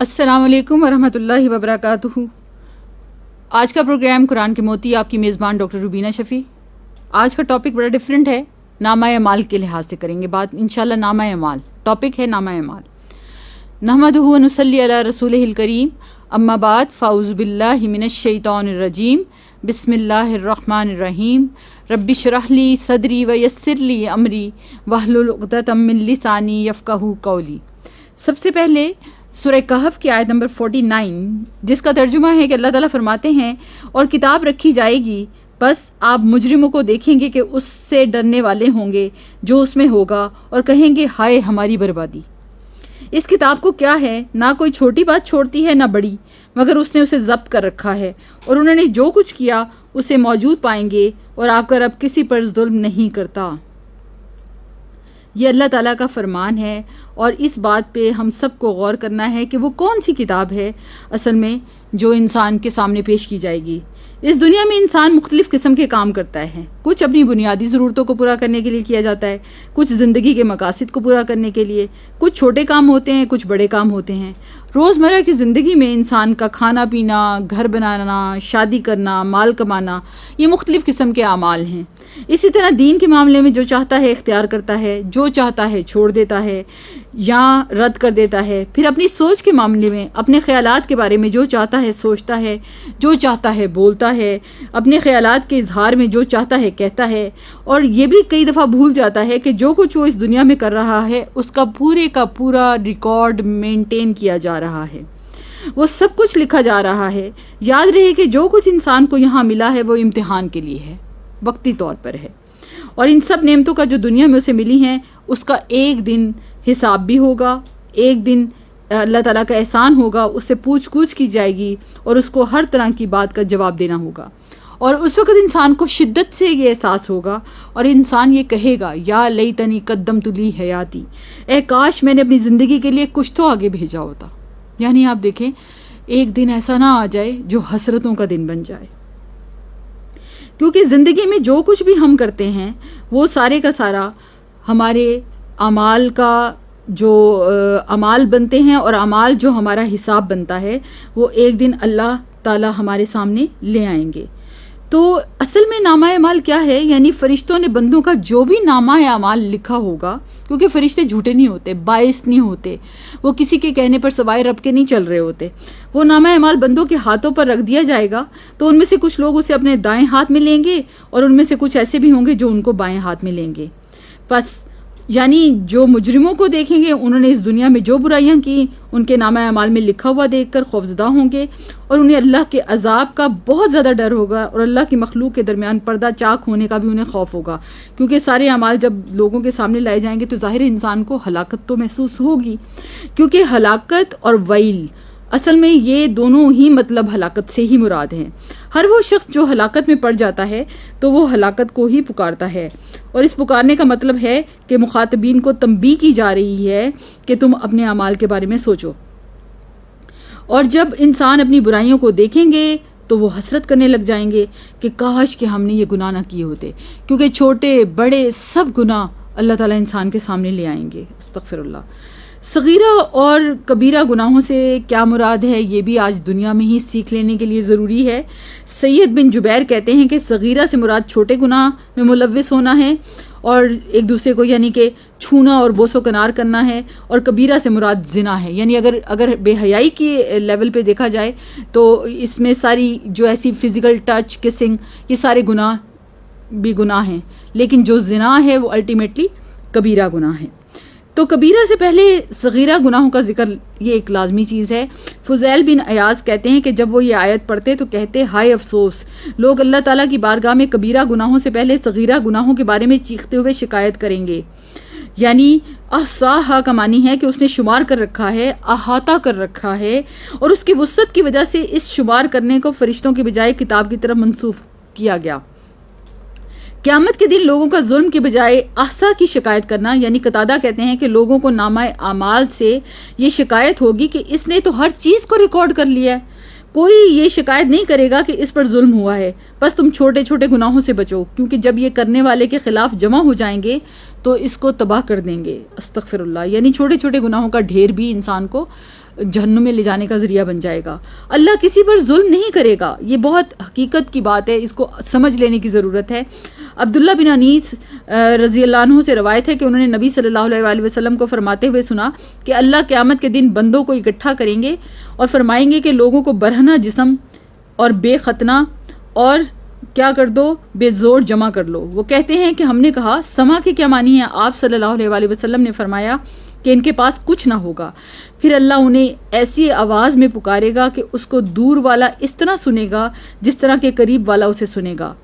السلام علیکم ورحمۃ اللہ وبرکاتہ۔ آج کا پروگرام قرآن کے موتی، آپ کی میزبان ڈاکٹر روبینہ شفیع۔ آج کا ٹاپک بڑا ڈفرینٹ ہے، نامہ اعمال کے لحاظ سے کریں گے بات انشاءاللہ۔ نامہ اعمال ٹاپک ہے، نامہ اعمال۔ نحمدہ و نصلی علی رسولہ الکریم، اما بعد، فاعوذ باللہ من الشیطان الرجیم، بسم اللہ الرحمن الرحیم۔ رب اشرح لی صدری ویسر لی امری واحلل عقدۃ من لسانی یفقہوا قولی۔ سب سے پہلے سورہ کہف کی آیت نمبر 49، جس کا ترجمہ ہے کہ اللہ تعالیٰ فرماتے ہیں اور کتاب رکھی جائے گی، بس آپ مجرموں کو دیکھیں گے کہ اس سے ڈرنے والے ہوں گے جو اس میں ہوگا، اور کہیں گے ہائے ہماری بربادی۔ اس کتاب کو کیا ہے، نہ کوئی چھوٹی بات چھوڑتی ہے نہ بڑی، مگر اس نے اسے ضبط کر رکھا ہے، اور انہوں نے جو کچھ کیا اسے موجود پائیں گے، اور آپ کا رب کسی پر ظلم نہیں کرتا۔ یہ اللہ تعالیٰ کا فرمان ہے، اور اس بات پہ ہم سب کو غور کرنا ہے کہ وہ کون سی کتاب ہے اصل میں جو انسان کے سامنے پیش کی جائے گی۔ اس دنیا میں انسان مختلف قسم کے کام کرتا ہے، کچھ اپنی بنیادی ضرورتوں کو پورا کرنے کے لیے کیا جاتا ہے، کچھ زندگی کے مقاصد کو پورا کرنے کے لیے، کچھ چھوٹے کام ہوتے ہیں، کچھ بڑے کام ہوتے ہیں۔ روزمرہ کی زندگی میں انسان کا کھانا پینا، گھر بنانا، شادی کرنا، مال کمانا، یہ مختلف قسم کے اعمال ہیں۔ اسی طرح دین کے معاملے میں جو چاہتا ہے اختیار کرتا ہے، جو چاہتا ہے چھوڑ دیتا ہے یا رد کر دیتا ہے۔ پھر اپنی سوچ کے معاملے میں اپنے خیالات کے بارے میں جو چاہتا ہے سوچتا ہے، جو چاہتا ہے بولتا ہے، اپنے خیالات کے اظہار میں جو چاہتا ہے کہتا ہے، اور یہ بھی کئی دفعہ بھول جاتا ہے کہ جو کچھ وہ اس دنیا میں کر رہا ہے اس کا پورے کا پورا ریکارڈ مینٹین کیا جا رہا ہے، وہ سب کچھ لکھا جا رہا ہے۔ یاد رہے کہ جو کچھ انسان کو یہاں ملا ہے وہ امتحان کے لیے ہے، وقتی طور پر ہے، اور ان سب نعمتوں کا جو دنیا میں اسے ملی ہیں اس کا ایک دن حساب بھی ہوگا، ایک دن اللہ تعالیٰ کا احسان ہوگا، اس سے پوچھ گچھ کی جائے گی، اور اس کو ہر طرح کی بات کا جواب دینا ہوگا۔ اور اس وقت انسان کو شدت سے یہ احساس ہوگا، اور انسان یہ کہے گا یا لیتنی قدمت لی حیاتی، اے کاش میں نے اپنی زندگی کے لیے کچھ تو آگے بھیجا ہوتا۔ یعنی آپ دیکھیں، ایک دن ایسا نہ آ جائے جو حسرتوں کا دن بن جائے، کیونکہ زندگی میں جو کچھ بھی ہم کرتے ہیں وہ سارے کا سارا ہمارے اعمال کا جو اعمال بنتے ہیں، اور اعمال جو ہمارا حساب بنتا ہے وہ ایک دن اللہ تعالی ہمارے سامنے لے آئیں گے۔ تو اصل میں نامہ اعمال کیا ہے، یعنی فرشتوں نے بندوں کا جو بھی نامہ اعمال لکھا ہوگا، کیونکہ فرشتے جھوٹے نہیں ہوتے، باعث نہیں ہوتے، وہ کسی کے کہنے پر سوائے رب کے نہیں چل رہے ہوتے، وہ نامہ اعمال بندوں کے ہاتھوں پر رکھ دیا جائے گا۔ تو ان میں سے کچھ لوگ اسے اپنے دائیں ہاتھ میں لیں گے، اور ان میں سے کچھ ایسے بھی ہوں گے جو ان کو بائیں ہاتھ میں لیں گے۔ بس یعنی جو مجرموں کو دیکھیں گے، انہوں نے اس دنیا میں جو برائیاں کی، ان کے نامہ اعمال میں لکھا ہوا دیکھ کر خوفزدہ ہوں گے، اور انہیں اللہ کے عذاب کا بہت زیادہ ڈر ہوگا، اور اللہ کی مخلوق کے درمیان پردہ چاک ہونے کا بھی انہیں خوف ہوگا، کیونکہ سارے اعمال جب لوگوں کے سامنے لائے جائیں گے تو ظاہر انسان کو ہلاکت تو محسوس ہوگی، کیونکہ ہلاکت اور ویل اصل میں یہ دونوں ہی مطلب ہلاکت سے ہی مراد ہیں۔ ہر وہ شخص جو ہلاکت میں پڑ جاتا ہے تو وہ ہلاکت کو ہی پکارتا ہے، اور اس پکارنے کا مطلب ہے کہ مخاطبین کو تنبیہ کی جا رہی ہے کہ تم اپنے اعمال کے بارے میں سوچو۔ اور جب انسان اپنی برائیوں کو دیکھیں گے تو وہ حسرت کرنے لگ جائیں گے کہ کاش کہ ہم نے یہ گناہ نہ کیے ہوتے، کیونکہ چھوٹے بڑے سب گناہ اللہ تعالیٰ انسان کے سامنے لے آئیں گے۔ استغفر اللہ۔ صغیرہ اور کبیرہ گناہوں سے کیا مراد ہے، یہ بھی آج دنیا میں ہی سیکھ لینے کے لیے ضروری ہے۔ سید بن جبیر کہتے ہیں کہ صغیرہ سے مراد چھوٹے گناہ میں ملوث ہونا ہے، اور ایک دوسرے کو یعنی کہ چھونا اور بوس و کنار کرنا ہے، اور کبیرہ سے مراد زنا ہے۔ یعنی اگر بے حیائی کی لیول پہ دیکھا جائے تو اس میں ساری جو ایسی فزیکل ٹچ، کسنگ، یہ سارے گناہ بھی گناہ ہیں، لیکن جو زنا ہے وہ الٹیمیٹلی کبیرہ گناہ ہے۔ تو کبیرہ سے پہلے صغیرہ گناہوں کا ذکر یہ ایک لازمی چیز ہے۔ فضیل بن ایاز کہتے ہیں کہ جب وہ یہ آیت پڑھتے تو کہتے ہائے افسوس، لوگ اللہ تعالیٰ کی بارگاہ میں کبیرہ گناہوں سے پہلے صغیرہ گناہوں کے بارے میں چیختے ہوئے شکایت کریں گے۔ یعنی احصاہا کا معنی ہے کہ اس نے شمار کر رکھا ہے، احاطہ کر رکھا ہے، اور اس کی وسعت کی وجہ سے اس شمار کرنے کو فرشتوں کے بجائے کتاب کی طرف منسوخ کیا گیا۔ قیامت کے دن لوگوں کا ظلم کے بجائے احصا کی شکایت کرنا، یعنی قتادہ کہتے ہیں کہ لوگوں کو نامہ اعمال سے یہ شکایت ہوگی کہ اس نے تو ہر چیز کو ریکارڈ کر لیا ہے، کوئی یہ شکایت نہیں کرے گا کہ اس پر ظلم ہوا ہے، بس تم چھوٹے چھوٹے گناہوں سے بچو، کیونکہ جب یہ کرنے والے کے خلاف جمع ہو جائیں گے تو اس کو تباہ کر دیں گے. استغفر اللہ. یعنی چھوٹے چھوٹے گناہوں کا ڈھیر بھی انسان کو جہنم میں لے جانے کا ذریعہ بن جائے گا. اللہ کسی پر ظلم نہیں کرے گا. یہ بہت حقیقت کی بات ہے, اس کو سمجھ لینے کی ضرورت ہے. عبداللہ بن انیس رضی اللہ عنہ سے روایت ہے کہ انہوں نے نبی صلی اللہ علیہ وسلم کو فرماتے ہوئے سنا کہ اللہ قیامت کے دن بندوں کو اکٹھا کریں گے اور فرمائیں گے کہ لوگوں کو برہنہ جسم اور بے ختنہ اور کیا کر دو, بے زور جمع کر لو. وہ کہتے ہیں کہ ہم نے کہا سما کے کیا معنی ہے؟ آپ صلی اللہ علیہ وسلم نے فرمایا کہ ان کے پاس کچھ نہ ہوگا. پھر اللہ انہیں ایسی آواز میں پکارے گا کہ اس کو دور والا اس طرح سنے گا جس طرح کہ قریب والا اسے سنے گا.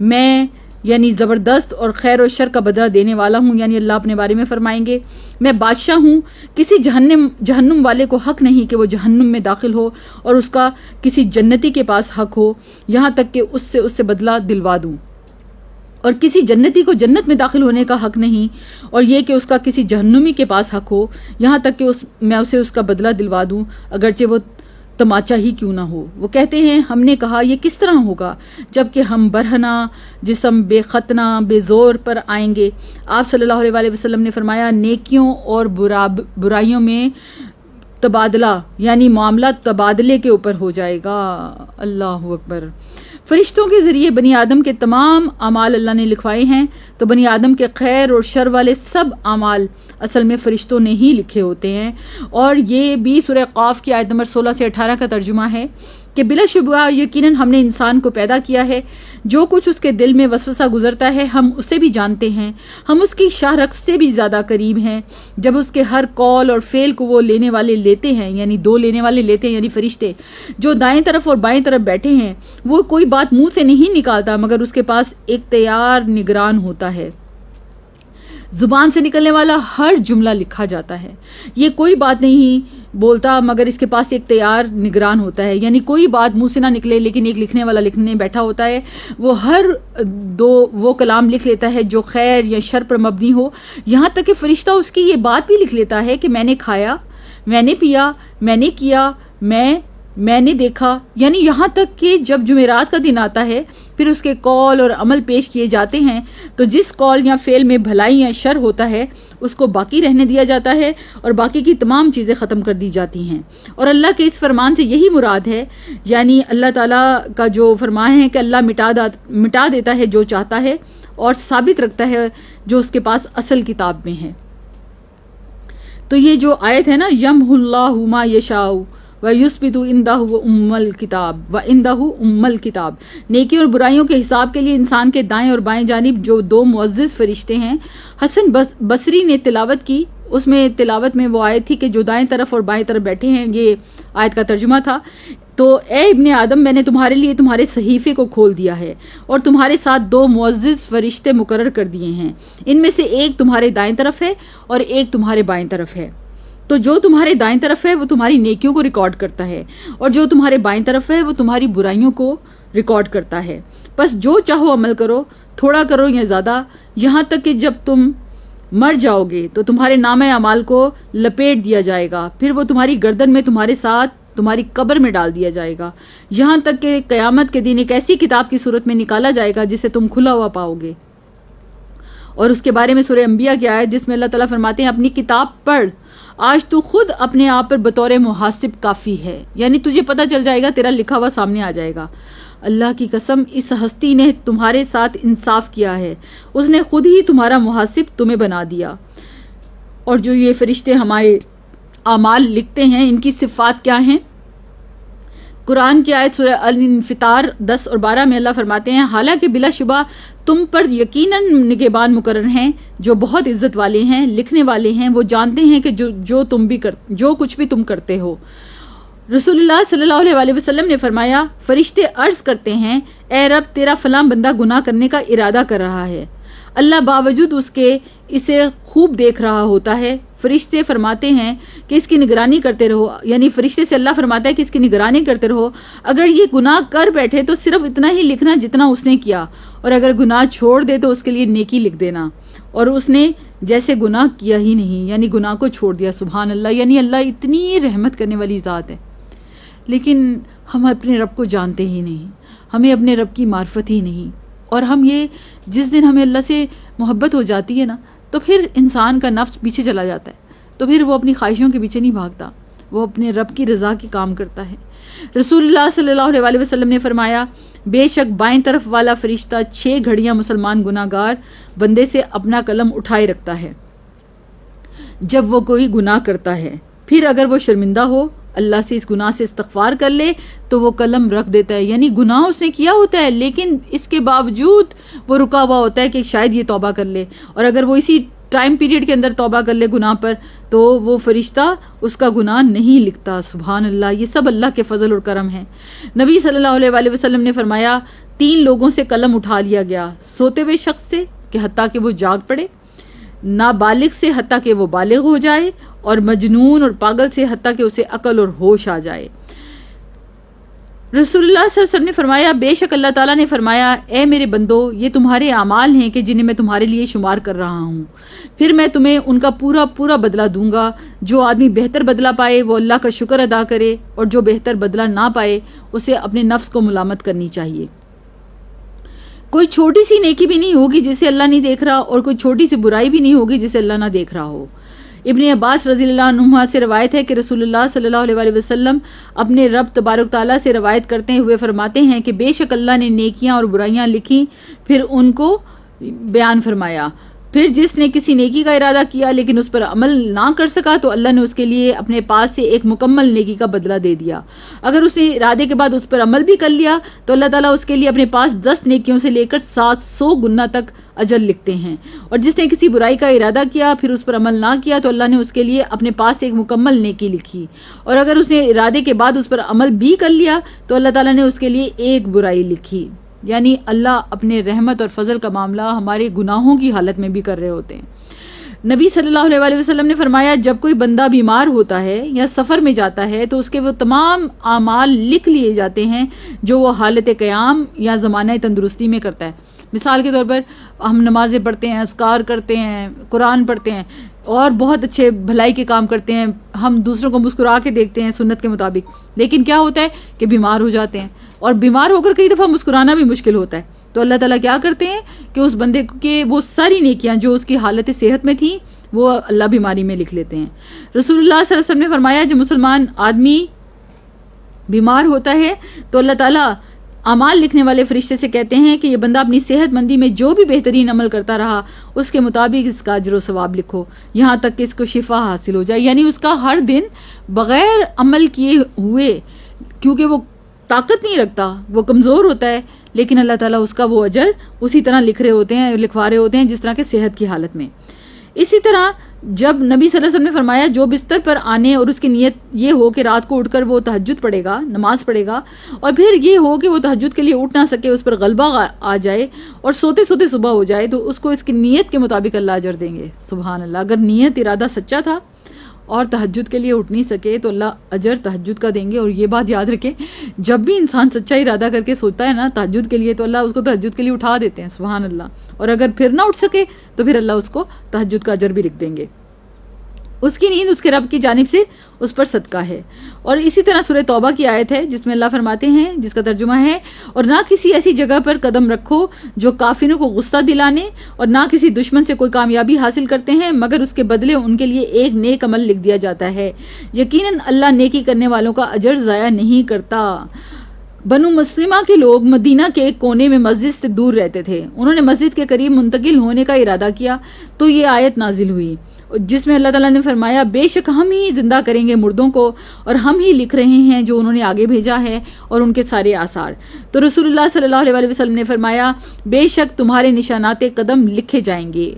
میں یعنی زبردست اور خیر و شر کا بدلہ دینے والا ہوں. یعنی اللہ اپنے بارے میں فرمائیں گے میں بادشاہ ہوں. کسی جہنم والے کو حق نہیں کہ وہ جہنم میں داخل ہو اور اس کا کسی جنتی کے پاس حق ہو یہاں تک کہ اس سے بدلہ دلوا دوں, اور کسی جنتی کو جنت میں داخل ہونے کا حق نہیں اور یہ کہ اس کا کسی جہنمی کے پاس حق ہو یہاں تک کہ میں اسے اس کا بدلہ دلوا دوں اگرچہ وہ تماچا ہی کیوں نہ ہو. وہ کہتے ہیں ہم نے کہا یہ کس طرح ہوگا جب کہ ہم برہنہ جسم بے ختنہ بے زور پر آئیں گے. آپ صلی اللہ علیہ وسلم نے فرمایا نیکیوں اور برائیوں میں تبادلہ یعنی معاملہ تبادلے کے اوپر ہو جائے گا. اللہ اکبر. فرشتوں کے ذریعے بنی آدم کے تمام اعمال اللہ نے لکھوائے ہیں, تو بنی آدم کے خیر اور شر والے سب اعمال اصل میں فرشتوں نے ہی لکھے ہوتے ہیں. اور یہ بھی سورہ قاف کی آیت نمبر 16 سے 18 کا ترجمہ ہے کہ بلا شبہ یقیناً ہم نے انسان کو پیدا کیا ہے. جو کچھ اس کے دل میں وسوسہ گزرتا ہے ہم اسے بھی جانتے ہیں. ہم اس کی شاہ رخ سے بھی زیادہ قریب ہیں. جب اس کے ہر قول اور فعل کو وہ لینے والے لیتے ہیں, یعنی دو لینے والے لیتے ہیں یعنی فرشتے جو دائیں طرف اور بائیں طرف بیٹھے ہیں, وہ کوئی بات منہ سے نہیں نکالتا مگر اس کے پاس ایک تیار نگران ہوتا ہے. زبان سے نکلنے والا ہر جملہ لکھا جاتا ہے. یہ کوئی بات نہیں بولتا مگر اس کے پاس ایک تیار نگران ہوتا ہے. یعنی کوئی بات منہ سے نہ نکلے لیکن ایک لکھنے والا لکھنے بیٹھا ہوتا ہے. وہ ہر وہ کلام لکھ لیتا ہے جو خیر یا شر پر مبنی ہو. یہاں تک کہ فرشتہ اس کی یہ بات بھی لکھ لیتا ہے کہ میں نے کھایا, میں نے پیا, میں نے کیا, میں نے دیکھا. یعنی یہاں تک کہ جب جمعرات کا دن آتا ہے پھر اس کے قول اور عمل پیش کیے جاتے ہیں تو جس قول یا فعل میں بھلائی یا شر ہوتا ہے اس کو باقی رہنے دیا جاتا ہے اور باقی کی تمام چیزیں ختم کر دی جاتی ہیں. اور اللہ کے اس فرمان سے یہی مراد ہے, یعنی اللہ تعالیٰ کا جو فرمان ہے کہ اللہ مٹا دیتا ہے جو چاہتا ہے اور ثابت رکھتا ہے جو اس کے پاس اصل کتاب میں ہے. تو یہ جو آیت ہے نا یمحو اللہ ما یشاء وَيُثْبِتُ عِندَهُ أُمَّ الْكِتَابِ وَعِندَهُ أُمَّ الْكِتَابِ. نیکی اور برائیوں کے حساب کے لیے انسان کے دائیں اور بائیں جانب جو دو معزز فرشتے ہیں. حسن بصری نے تلاوت کی, اس میں تلاوت میں وہ آیت تھی کہ جو دائیں طرف اور بائیں طرف بیٹھے ہیں, یہ آیت کا ترجمہ تھا. تو اے ابن آدم میں نے تمہارے لیے تمہارے صحیفے کو کھول دیا ہے اور تمہارے ساتھ دو معزز فرشتے مقرر کر دیے ہیں. ان میں سے ایک تمہارے دائیں طرف ہے اور ایک تمہارے بائیں طرف ہے. تو جو تمہارے دائیں طرف ہے وہ تمہاری نیکیوں کو ریکارڈ کرتا ہے اور جو تمہارے بائیں طرف ہے وہ تمہاری برائیوں کو ریکارڈ کرتا ہے. بس جو چاہو عمل کرو, تھوڑا کرو یا زیادہ, یہاں تک کہ جب تم مر جاؤ گے تو تمہارے نامہ اعمال کو لپیٹ دیا جائے گا. پھر وہ تمہاری گردن میں تمہارے ساتھ تمہاری قبر میں ڈال دیا جائے گا یہاں تک کہ قیامت کے دن ایک ایسی کتاب کی صورت میں نکالا جائے گا جسے تم کھلا ہوا پاؤ گے. اور اس کے بارے میں سورہ انبیاء کی آیت جس میں اللہ تعالیٰ فرماتے ہیں اپنی کتاب پڑھ, آج تو خود اپنے آپ پر بطور محاسب کافی ہے. یعنی تجھے پتہ چل جائے گا, تیرا لکھا ہوا سامنے آ جائے گا. اللہ کی قسم اس ہستی نے تمہارے ساتھ انصاف کیا ہے, اس نے خود ہی تمہارا محاسب تمہیں بنا دیا. اور جو یہ فرشتے ہمارے اعمال لکھتے ہیں ان کی صفات کیا ہیں؟ قرآن کی آیت سورہ الانفطار 10 اور 12 میں اللہ فرماتے ہیں حالانکہ بلا شبہ تم پر یقیناً نگہبان مقرر ہیں جو بہت عزت والے ہیں, لکھنے والے ہیں. وہ جانتے ہیں کہ جو کچھ بھی تم کرتے ہو. رسول اللہ صلی اللہ علیہ وسلم نے فرمایا فرشتے عرض کرتے ہیں اے رب تیرا فلاں بندہ گناہ کرنے کا ارادہ کر رہا ہے. اللہ باوجود اس کے اسے خوب دیکھ رہا ہوتا ہے. فرشتے فرماتے ہیں کہ اس کی نگرانی کرتے رہو, یعنی فرشتے سے اللہ فرماتا ہے کہ اس کی نگرانی کرتے رہو. اگر یہ گناہ کر بیٹھے تو صرف اتنا ہی لکھنا جتنا اس نے کیا, اور اگر گناہ چھوڑ دے تو اس کے لیے نیکی لکھ دینا. اور اس نے جیسے گناہ کیا ہی نہیں, یعنی گناہ کو چھوڑ دیا. سبحان اللہ. یعنی اللہ اتنی رحمت کرنے والی ذات ہے, لیکن ہم اپنے رب کو جانتے ہی نہیں, ہمیں اپنے رب کی معرفت ہی نہیں. اور ہم یہ جس دن ہمیں اللہ سے محبت ہو جاتی ہے نا تو پھر انسان کا نفس پیچھے چلا جاتا ہے، تو پھر وہ اپنی خواہشوں کے پیچھے نہیں بھاگتا، وہ اپنے رب کی رضا کی کام کرتا ہے۔ رسول اللہ صلی اللہ علیہ وسلم نے فرمایا، بے شک بائیں طرف والا فرشتہ 6 گھڑیاں مسلمان گناہ گار بندے سے اپنا قلم اٹھائے رکھتا ہے جب وہ کوئی گناہ کرتا ہے، پھر اگر وہ شرمندہ ہو، اللہ سے اس گناہ سے استغفار کر لے تو وہ قلم رکھ دیتا ہے۔ یعنی گناہ اس نے کیا ہوتا ہے لیکن اس کے باوجود وہ رکا ہوا ہوتا ہے کہ شاید یہ توبہ کر لے، اور اگر وہ اسی ٹائم پیریڈ کے اندر توبہ کر لے گناہ پر تو وہ فرشتہ اس کا گناہ نہیں لکھتا۔ سبحان اللہ، یہ سب اللہ کے فضل اور کرم ہے۔ نبی صلی اللہ علیہ وسلم نے فرمایا، 3 لوگوں سے قلم اٹھا لیا گیا، سوتے ہوئے شخص سے کہ حتیٰ کہ وہ جاگ پڑے، نابالغ سے حتیٰ کہ وہ بالغ ہو جائے، اور مجنون اور پاگل سے حتیٰ کہ اسے عقل اور ہوش آ جائے۔ رسول اللہ صلی اللہ علیہ وسلم نے فرمایا، بے شک اللہ تعالیٰ نے فرمایا، اے میرے بندو، یہ تمہارے اعمال ہیں کہ جنہیں میں تمہارے لیے شمار کر رہا ہوں، پھر میں تمہیں ان کا پورا پورا بدلہ دوں گا۔ جو آدمی بہتر بدلہ پائے وہ اللہ کا شکر ادا کرے، اور جو بہتر بدلہ نہ پائے اسے اپنے نفس کو ملامت کرنی چاہیے۔ کوئی چھوٹی سی نیکی بھی نہیں ہوگی جسے اللہ نہیں دیکھ رہا، اور کوئی چھوٹی سی برائی بھی نہیں ہوگی جسے اللہ نہ دیکھ رہا ہو۔ ابن عباس رضی اللہ عنہما سے روایت ہے کہ رسول اللہ صلی اللہ علیہ وسلم اپنے رب تبارک تعالیٰ سے روایت کرتے ہوئے فرماتے ہیں کہ بے شک اللہ نے نیکیاں اور برائیاں لکھی، پھر ان کو بیان فرمایا۔ پھر جس نے کسی نیکی کا ارادہ کیا لیکن اس پر عمل نہ کر سکا تو اللہ نے اس کے لیے اپنے پاس سے ایک مکمل نیکی کا بدلہ دے دیا۔ اگر اس نے ارادے کے بعد اس پر عمل بھی کر لیا تو اللہ تعالیٰ اس کے لیے اپنے پاس 10 نیکیوں سے لے کر 700 گنا تک اجر لکھتے ہیں۔ اور جس نے کسی برائی کا ارادہ کیا پھر اس پر عمل نہ کیا تو اللہ نے اس کے لیے اپنے پاس ایک مکمل نیکی لکھی، اور اگر اس نے ارادے کے بعد اس پر عمل بھی کر لیا تو اللہ تعالیٰ نے اس کے لیے ایک برائی لکھی۔ یعنی اللہ اپنے رحمت اور فضل کا معاملہ ہمارے گناہوں کی حالت میں بھی کر رہے ہوتے ہیں۔ نبی صلی اللہ علیہ وسلم نے فرمایا، جب کوئی بندہ بیمار ہوتا ہے یا سفر میں جاتا ہے تو اس کے وہ تمام اعمال لکھ لیے جاتے ہیں جو وہ حالت قیام یا زمانہ تندرستی میں کرتا ہے۔ مثال کے طور پر ہم نمازیں پڑھتے ہیں، اذکار کرتے ہیں، قرآن پڑھتے ہیں اور بہت اچھے بھلائی کے کام کرتے ہیں، ہم دوسروں کو مسکرا کے دیکھتے ہیں سنت کے مطابق، لیکن کیا ہوتا ہے کہ بیمار ہو جاتے ہیں، اور بیمار ہو کر کئی دفعہ مسکرانا بھی مشکل ہوتا ہے، تو اللہ تعالیٰ کیا کرتے ہیں کہ اس بندے کے وہ ساری نیکیاں جو اس کی حالت صحت میں تھیں وہ اللہ بیماری میں لکھ لیتے ہیں۔ رسول اللہ صلی اللہ علیہ وسلم نے فرمایا، جب مسلمان آدمی بیمار ہوتا ہے تو اللہ تعالیٰ اعمال لکھنے والے فرشتے سے کہتے ہیں کہ یہ بندہ اپنی صحت مندی میں جو بھی بہترین عمل کرتا رہا اس کے مطابق اس کا اجر و ثواب لکھو یہاں تک کہ اس کو شفا حاصل ہو جائے۔ یعنی اس کا ہر دن بغیر عمل کیے ہوئے، کیونکہ وہ طاقت نہیں رکھتا، وہ کمزور ہوتا ہے، لیکن اللہ تعالیٰ اس کا وہ اجر اسی طرح لکھ رہے ہوتے ہیں، لکھوا رہے ہوتے ہیں جس طرح کہ صحت کی حالت میں۔ اسی طرح جب نبی صلی اللہ علیہ وسلم نے فرمایا، جو بستر پر آنے اور اس کی نیت یہ ہو کہ رات کو اٹھ کر وہ تہجد پڑھے گا، نماز پڑھے گا، اور پھر یہ ہو کہ وہ تہجد کے لیے اٹھ نہ سکے، اس پر غلبہ آ جائے اور سوتے سوتے صبح ہو جائے، تو اس کو اس کی نیت کے مطابق اللہ اجر دیں گے۔ سبحان اللہ، اگر نیت ارادہ سچا تھا اور تہجد کے لیے اٹھ نہیں سکے تو اللہ اجر تہجد کا دیں گے۔ اور یہ بات یاد رکھیں، جب بھی انسان سچا ارادہ کر کے سوتا ہے نا تہجد کے لیے تو اللہ اس کو تہجد کے لیے اٹھا دیتے ہیں۔ سبحان اللہ، اور اگر پھر نہ اٹھ سکے تو پھر اللہ اس کو تہجد کا اجر بھی لکھ دیں گے۔ اس کی نیند اس کے رب کی جانب سے اس پر صدقہ ہے۔ اور اسی طرح سورہ توبہ کی آیت ہے جس میں اللہ فرماتے ہیں، جس کا ترجمہ ہے، اور نہ کسی ایسی جگہ پر قدم رکھو جو کافروں کو غصہ دلانے اور نہ کسی دشمن سے کوئی کامیابی حاصل کرتے ہیں مگر اس کے بدلے ان کے لیے ایک نیک عمل لکھ دیا جاتا ہے، یقیناً اللہ نیکی کرنے والوں کا اجر ضائع نہیں کرتا۔ بنو مسلمہ کے لوگ مدینہ کے ایک کونے میں مسجد سے دور رہتے تھے۔ انہوں نے مسجد کے قریب منتقل ہونے کا ارادہ کیا تو یہ آیت نازل ہوئی جس میں اللہ تعالیٰ نے فرمایا، بے شک ہم ہی زندہ کریں گے مردوں کو اور ہم ہی لکھ رہے ہیں جو انہوں نے آگے بھیجا ہے اور ان کے سارے آثار۔ تو رسول اللہ صلی اللہ علیہ وسلم نے فرمایا، بے شک تمہارے نشانات قدم لکھے جائیں گے،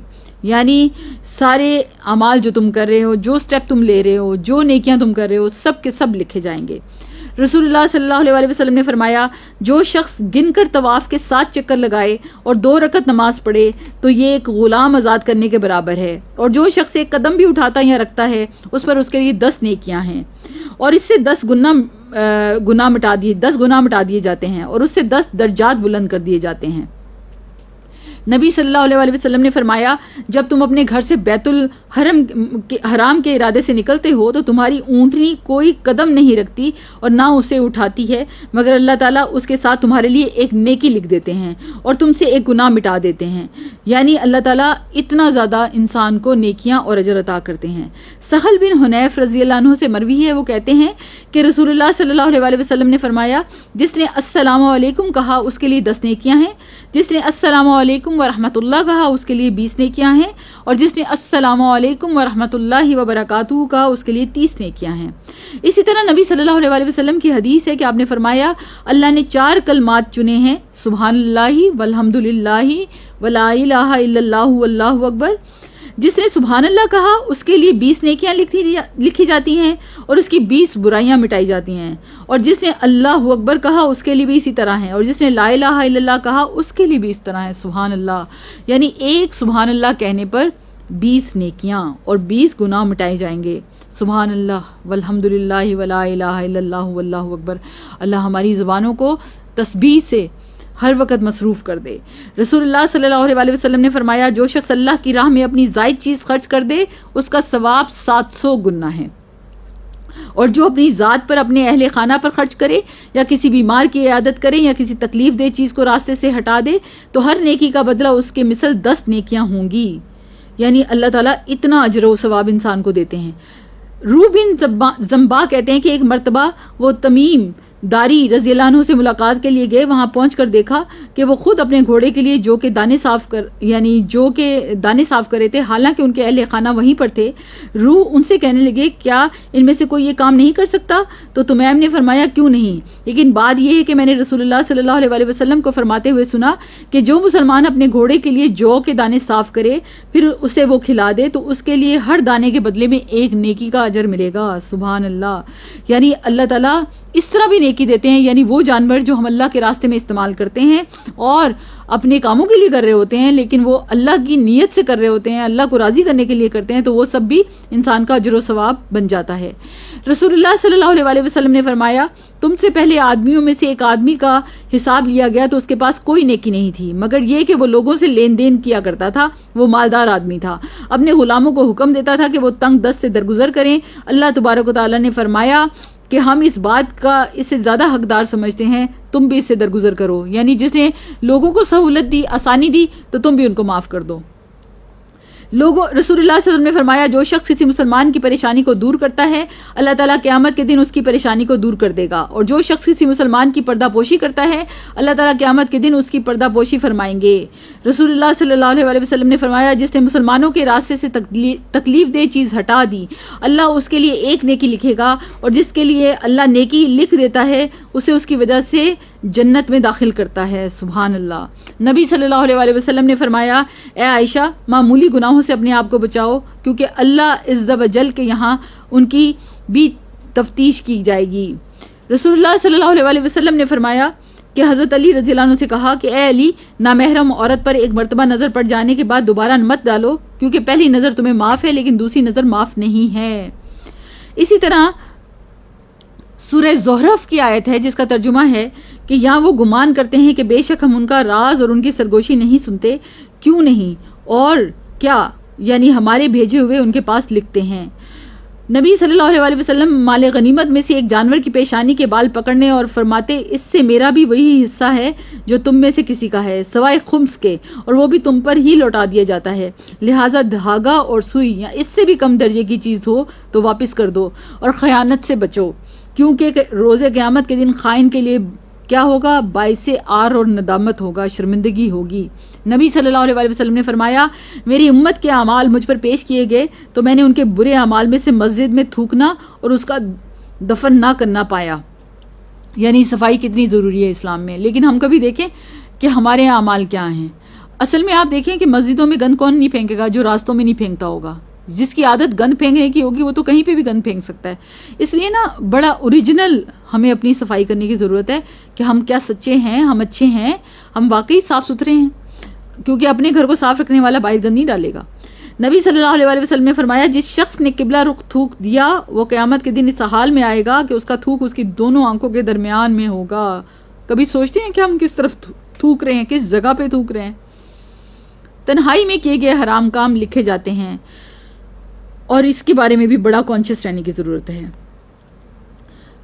یعنی سارے اعمال جو تم کر رہے ہو، جو سٹیپ تم لے رہے ہو، جو نیکیاں تم کر رہے ہو، سب کے سب لکھے جائیں گے۔ رسول اللہ صلی اللہ علیہ وسلم نے فرمایا، جو شخص گن کر طواف کے 7 چکر لگائے اور 2 رکعت نماز پڑھے تو یہ ایک غلام آزاد کرنے کے برابر ہے، اور جو شخص ایک قدم بھی اٹھاتا یا رکھتا ہے اس پر اس کے لیے 10 نیکیاں ہیں، اور اس سے 10 گناہ مٹا دیے جاتے ہیں، اور اس سے 10 درجات بلند کر دیے جاتے ہیں۔ نبی صلی اللہ علیہ وسلم نے فرمایا جب تم اپنے گھر سے بیت الحرام کے ارادے سے نکلتے ہو تو تمہاری اونٹنی کوئی قدم نہیں رکھتی اور نہ اسے اٹھاتی ہے مگر اللہ تعالیٰ اس کے ساتھ تمہارے لیے ایک نیکی لکھ دیتے ہیں اور تم سے ایک گناہ مٹا دیتے ہیں. یعنی اللہ تعالیٰ اتنا زیادہ انسان کو نیکیاں اور اجر عطا کرتے ہیں. سہل بن حنیف رضی اللہ عنہ سے مروی ہے، وہ کہتے ہیں کہ رسول اللہ صلی اللہ علیہ وسلم نے فرمایا جس نے السلام علیکم کہا اس کے لیے 10 نیکیاں ہیں، جس نے السلام علیکم ورحمۃ اللہ کہا اس کے لیے 20 نیکیاں ہیں، اور جس نے السلام علیکم ورحمۃ اللہ وبرکاتہ کہا اس کے لیے 30 نیکیاں ہیں. اسی طرح نبی صلی اللہ علیہ وسلم کی حدیث ہے کہ آپ نے فرمایا اللہ نے 4 کلمات چنے ہیں، سبحان اللہ والحمد للہ ولا الہ الا اللہ واللہ اکبر. جس نے سبحان اللہ کہا اس کے لیے 20 نیکیاں لکھی جاتی ہیں اور اس کی 20 برائیاں مٹائی جاتی ہیں، اور جس نے اللہ اکبر کہا اس کے لیے بھی اسی طرح ہے، اور جس نے لا الہ الا اللہ کہا اس کے لیے بھی اس طرح ہے. سبحان اللہ، یعنی ایک سبحان اللہ کہنے پر 20 نیکیاں اور 20 گناہ مٹائے جائیں گے. سبحان اللہ والحمد للہ ولا الہ الا اللہ واللہ اکبر. اللہ ہماری زبانوں کو تسبیح سے ہر وقت مصروف کر دے. رسول اللہ صلی اللہ علیہ وسلم نے فرمایا جو شخص اللہ کی راہ میں اپنی زائد چیز خرچ کر دے اس کا ثواب 700 گنا ہے، اور جو اپنی ذات پر اپنے اہل خانہ پر خرچ کرے یا کسی بیمار کی عیادت کرے یا کسی تکلیف دہ چیز کو راستے سے ہٹا دے تو ہر نیکی کا بدلہ اس کے مثل 10 نیکیاں ہوں گی. یعنی اللہ تعالیٰ اتنا اجر و ثواب انسان کو دیتے ہیں. روح بن زمبا کہتے ہیں کہ ایک مرتبہ وہ تمیم داری رضی اللہ عنہ سے ملاقات کے لیے گئے. وہاں پہنچ کر دیکھا کہ وہ خود اپنے گھوڑے کے لیے جو کہ دانے صاف کر رہے تھے، حالانکہ ان کے اہل خانہ وہیں پر تھے. روح ان سے کہنے لگے کیا ان میں سے کوئی یہ کام نہیں کر سکتا؟ تو تمیم نے فرمایا کیوں نہیں، لیکن بات یہ ہے کہ میں نے رسول اللہ صلی اللہ علیہ وسلم کو فرماتے ہوئے سنا کہ جو مسلمان اپنے گھوڑے کے لیے جو کے دانے صاف کرے پھر اسے وہ کھلا دے تو اس کے لیے ہر دانے کے بدلے میں 1 نیکی کا اجر ملے گا. سبحان اللہ. یعنی اللہ تعالیٰ اس طرح بھی نیکی دیتے ہیں. یعنی وہ جانور جو ہم اللہ کے راستے میں استعمال کرتے ہیں اور اپنے کاموں کے لیے کر رہے ہوتے ہیں لیکن وہ اللہ کی نیت سے کر رہے ہوتے ہیں، اللہ کو راضی کرنے کے لیے کرتے ہیں، تو وہ سب بھی انسان کا اجر و ثواب بن جاتا ہے. رسول اللہ صلی اللہ علیہ وسلم نے فرمایا تم سے پہلے آدمیوں میں سے ایک آدمی کا حساب لیا گیا تو اس کے پاس کوئی نیکی نہیں تھی مگر یہ کہ وہ لوگوں سے لین دین کیا کرتا تھا. وہ مالدار آدمی تھا، اپنے غلاموں کو حکم دیتا تھا کہ وہ تنگ دست سے درگزر کریں. اللہ تبارک و تعالیٰ نے فرمایا کہ ہم اس بات کا اس سے زیادہ حقدار سمجھتے ہیں، تم بھی اس سے درگزر کرو. یعنی جس نے لوگوں کو سہولت دی، آسانی دی، تو تم بھی ان کو معاف کر دو. رسول اللہ صلی اللہ علیہ وسلم نے فرمایا جو شخص کسی مسلمان کی پریشانی کو دور کرتا ہے اللہ تعالیٰ قیامت کے دن اس کی پریشانی کو دور کر دے گا، اور جو شخص کسی مسلمان کی پردہ پوشی کرتا ہے اللہ تعالیٰ قیامت کے دن اس کی پردہ پوشی فرمائیں گے. رسول اللہ صلی اللہ علیہ وسلم نے فرمایا جس نے مسلمانوں کے راستے سے تکلیف دہ چیز ہٹا دی اللہ اس کے لیے 1 نیکی لکھے گا، اور جس کے لیے اللہ نیکی لکھ دیتا ہے اسے اس کی وجہ سے جنت میں داخل کرتا ہے. سبحان اللہ. نبی صلی اللہ علیہ وسلم نے فرمایا اے عائشہ معمولی گناہوں سے اپنے آپ کو بچاؤ کیونکہ اللہ عز و جل کے یہاں ان کی بھی تفتیش کی جائے گی. رسول اللہ صلی اللہ علیہ وسلم نے فرمایا کہ حضرت علی رضی اللہ عنہ سے کہا کہ اے علی نامحرم عورت پر ایک مرتبہ نظر پڑ جانے کے بعد دوبارہ مت ڈالو کیونکہ پہلی نظر تمہیں معاف ہے لیکن دوسری نظر معاف نہیں ہے. اسی طرح سورہ زخرف کی آیت ہے جس کا ترجمہ ہے کہ یہاں وہ گمان کرتے ہیں کہ بے شک ہم ان کا راز اور ان کی سرگوشی نہیں سنتے، کیوں نہیں اور کیا، یعنی ہمارے بھیجے ہوئے ان کے پاس لکھتے ہیں. نبی صلی اللہ علیہ وسلم مال غنیمت میں سے ایک جانور کی پیشانی کے بال پکڑنے اور فرماتے اس سے میرا بھی وہی حصہ ہے جو تم میں سے کسی کا ہے سوائے خمس کے، اور وہ بھی تم پر ہی لوٹا دیا جاتا ہے، لہٰذا دھاگا اور سوئی یا اس سے بھی کم درجے کی چیز ہو تو واپس کر دو اور خیانت سے بچو کیونکہ روز قیامت کے دن خائن کے لیے کیا ہوگا، باعث عار اور ندامت ہوگا، شرمندگی ہوگی. نبی صلی اللہ علیہ وسلم نے فرمایا میری امت کے اعمال مجھ پر پیش کیے گئے تو میں نے ان کے برے اعمال میں سے مسجد میں تھوکنا اور اس کا دفن نہ کرنا پایا. یعنی صفائی کتنی ضروری ہے اسلام میں. لیکن ہم کبھی دیکھیں کہ ہمارے یہاں اعمال کیا ہیں. اصل میں آپ دیکھیں کہ مسجدوں میں گند کون نہیں پھینکے گا؟ جو راستوں میں نہیں پھینکتا ہوگا. جس کی عادت گند پھینکنے کی ہوگی وہ تو کہیں پہ بھی گند پھینک سکتا ہے. اس لیے نا بڑا اوریجنل ہمیں اپنی صفائی کرنے کی ضرورت ہے کہ ہم کیا سچے ہیں، ہم اچھے ہیں، ہم واقعی صاف ستھرے ہیں، کیونکہ اپنے گھر کو صاف رکھنے والا باہر گند نہیں ڈالے گا. نبی صلی اللہ علیہ وسلم نے فرمایا جس شخص نے قبلہ رخ تھوک دیا وہ قیامت کے دن اس حال میں آئے گا کہ اس کا تھوک اس کی دونوں آنکھوں کے درمیان میں ہوگا. کبھی سوچتے ہیں کہ ہم کس طرف تھوک رہے ہیں، کس جگہ پہ تھوک رہے ہیں؟ تنہائی میں کیے گئے حرام کام لکھے جاتے ہیں، اور اس کے بارے میں بھی بڑا کانشیس رہنے کی ضرورت ہے۔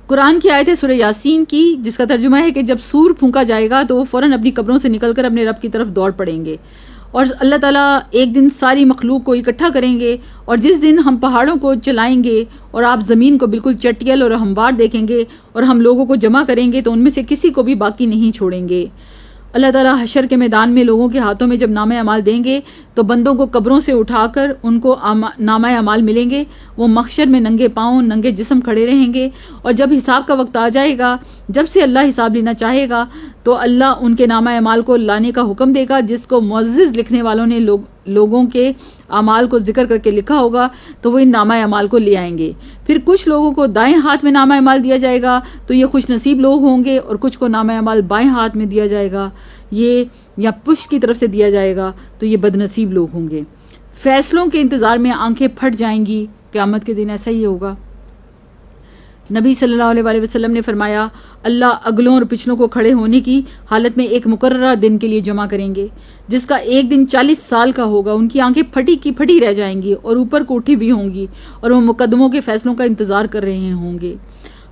قرآن کی آیت ہے سورہ یاسین کی، جس کا ترجمہ ہے کہ جب سور پھونکا جائے گا تو وہ فوراً اپنی قبروں سے نکل کر اپنے رب کی طرف دوڑ پڑیں گے، اور اللہ تعالیٰ ایک دن ساری مخلوق کو اکٹھا کریں گے، اور جس دن ہم پہاڑوں کو چلائیں گے اور آپ زمین کو بالکل چٹیل اور ہموار دیکھیں گے اور ہم لوگوں کو جمع کریں گے تو ان میں سے کسی کو بھی باقی نہیں چھوڑیں گے۔ اللہ تعالیٰ حشر کے میدان میں لوگوں کے ہاتھوں میں جب نامہ اعمال دیں گے تو بندوں کو قبروں سے اٹھا کر ان کو نامہ اعمال ملیں گے، وہ محشر میں ننگے پاؤں ننگے جسم کھڑے رہیں گے، اور جب حساب کا وقت آ جائے گا، جب سے اللہ حساب لینا چاہے گا تو اللہ ان کے نامہ اعمال کو لانے کا حکم دے گا، جس کو معزز لکھنے والوں نے لوگوں کے اعمال کو ذکر کر کے لکھا ہوگا تو وہ ان نامہ اعمال کو لے آئیں گے۔ پھر کچھ لوگوں کو دائیں ہاتھ میں نامہ اعمال دیا جائے گا تو یہ خوش نصیب لوگ ہوں گے، اور کچھ کو نامہ اعمال بائیں ہاتھ میں دیا جائے گا یہ یا پشت کی طرف سے دیا جائے گا تو یہ بد نصیب لوگ ہوں گے۔ فیصلوں کے انتظار میں آنکھیں پھٹ جائیں گی، قیامت کے دن ایسا ہی ہوگا۔ نبی صلی اللہ علیہ وآلہ وسلم نے فرمایا اللہ اگلوں اور پچھلوں کو کھڑے ہونے کی حالت میں ایک مقررہ دن کے لیے جمع کریں گے، جس کا ایک دن 40 سال کا ہوگا۔ ان کی آنکھیں پھٹی کی پھٹی رہ جائیں گی اور اوپر کو اٹھی بھی ہوں گی، اور وہ مقدموں کے فیصلوں کا انتظار کر رہے ہوں گے۔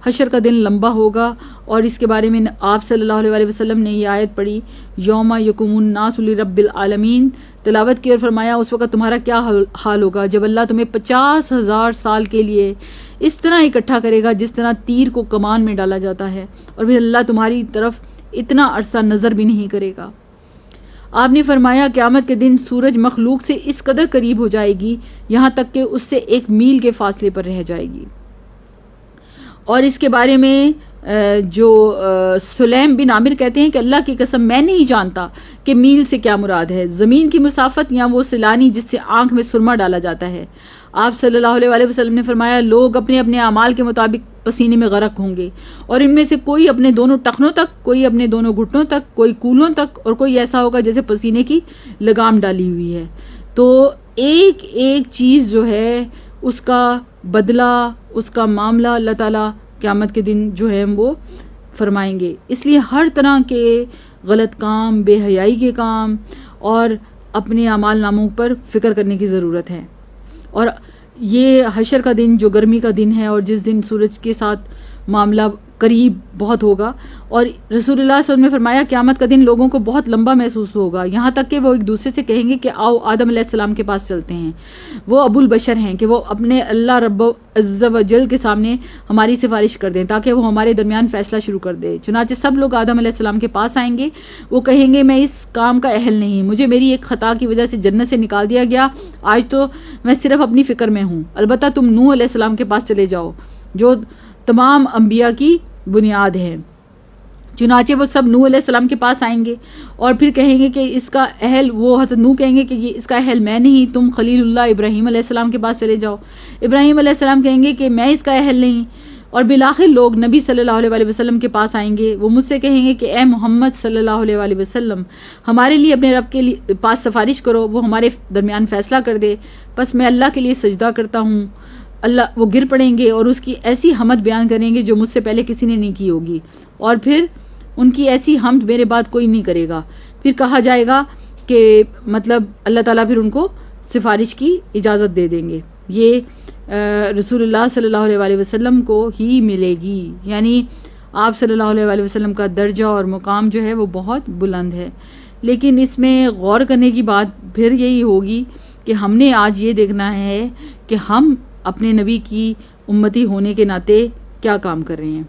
حشر کا دن لمبا ہوگا، اور اس کے بارے میں آپ صلی اللہ علیہ وآلہ وسلم نے یہ آیت پڑھی، یوم یقوم الناس لرب العالمین، تلاوت کی اور فرمایا اس وقت تمہارا کیا حال ہوگا جب اللہ تمہیں 50,000 سال کے لیے اس طرح اکٹھا کرے گا جس طرح تیر کو کمان میں ڈالا جاتا ہے، اور پھر اللہ تمہاری طرف اتنا عرصہ نظر بھی نہیں کرے گا۔ آپ نے فرمایا قیامت کے دن سورج مخلوق سے اس قدر قریب ہو جائے گی یہاں تک کہ اس سے 1 میل کے فاصلے پر رہ جائے گی۔ اور اس کے بارے میں جو سلیم بن عامر کہتے ہیں کہ اللہ کی قسم میں نہیں جانتا کہ میل سے کیا مراد ہے، زمین کی مسافت یا وہ سیلانی جس سے آنکھ میں سرما ڈالا جاتا ہے۔ آپ صلی اللہ علیہ وآلہ وسلم نے فرمایا لوگ اپنے اپنے اعمال کے مطابق پسینے میں غرق ہوں گے، اور ان میں سے کوئی اپنے دونوں ٹخنوں تک، کوئی اپنے دونوں گھٹنوں تک، کوئی کولوں تک، اور کوئی ایسا ہوگا جیسے پسینے کی لگام ڈالی ہوئی ہے۔ تو ایک ایک چیز جو ہے اس کا بدلہ، اس کا معاملہ اللہ تعالیٰ قیامت کے دن جو ہے وہ فرمائیں گے۔ اس لیے ہر طرح کے غلط کام، بے حیائی کے کام اور اپنے اعمال ناموں پر فکر کرنے کی ضرورت ہے۔ اور یہ حشر کا دن جو گرمی کا دن ہے، اور جس دن سورج کے ساتھ معاملہ قریب بہت ہوگا، اور رسول اللہ صلی اللہ علیہ وسلم نے فرمایا قیامت کا دن لوگوں کو بہت لمبا محسوس ہوگا، یہاں تک کہ وہ ایک دوسرے سے کہیں گے کہ آؤ آدم علیہ السلام کے پاس چلتے ہیں، وہ ابو البشر ہیں، کہ وہ اپنے اللہ رب عز و جل کے سامنے ہماری سفارش کر دیں تاکہ وہ ہمارے درمیان فیصلہ شروع کر دے۔ چنانچہ سب لوگ آدم علیہ السلام کے پاس آئیں گے، وہ کہیں گے میں اس کام کا اہل نہیں، مجھے میری ایک خطا کی وجہ سے جنت سے نکال دیا گیا، آج تو میں صرف اپنی فکر میں ہوں، البتہ تم نوح علیہ السلام کے پاس چلے جاؤ جو تمام انبیاء کی بنیاد ہے۔ چنانچہ وہ سب نوح علیہ السلام کے پاس آئیں گے اور پھر کہیں گے کہ اس کا اہل، وہ حضرت نوح کہیں گے کہ یہ اس کا اہل میں نہیں، تم خلیل اللہ ابراہیم علیہ السلام کے پاس چلے جاؤ۔ ابراہیم علیہ السلام کہیں گے کہ میں اس کا اہل نہیں، اور بالآخر لوگ نبی صلی اللہ علیہ وآلہ وسلم کے پاس آئیں گے، وہ مجھ سے کہیں گے کہ اے محمد صلی اللہ علیہ وآلہ وسلم ہمارے لیے اپنے رب کے پاس سفارش کرو، وہ ہمارے درمیان فیصلہ کر دے۔ بس میں اللہ کے لیے سجدہ کرتا ہوں، اللہ وہ گر پڑیں گے اور اس کی ایسی حمد بیان کریں گے جو مجھ سے پہلے کسی نے نہیں کی ہوگی، اور پھر ان کی ایسی حمد میرے بعد کوئی نہیں کرے گا۔ پھر کہا جائے گا کہ مطلب اللہ تعالیٰ پھر ان کو سفارش کی اجازت دے دیں گے۔ یہ رسول اللہ صلی اللہ علیہ وآلہ وسلم کو ہی ملے گی، یعنی آپ صلی اللہ علیہ وآلہ وسلم کا درجہ اور مقام جو ہے وہ بہت بلند ہے۔ لیکن اس میں غور کرنے کی بات پھر یہی ہوگی کہ ہم نے آج یہ دیکھنا ہے کہ ہم اپنے نبی کی امتی ہونے کے ناطے کیا کام کر رہے ہیں،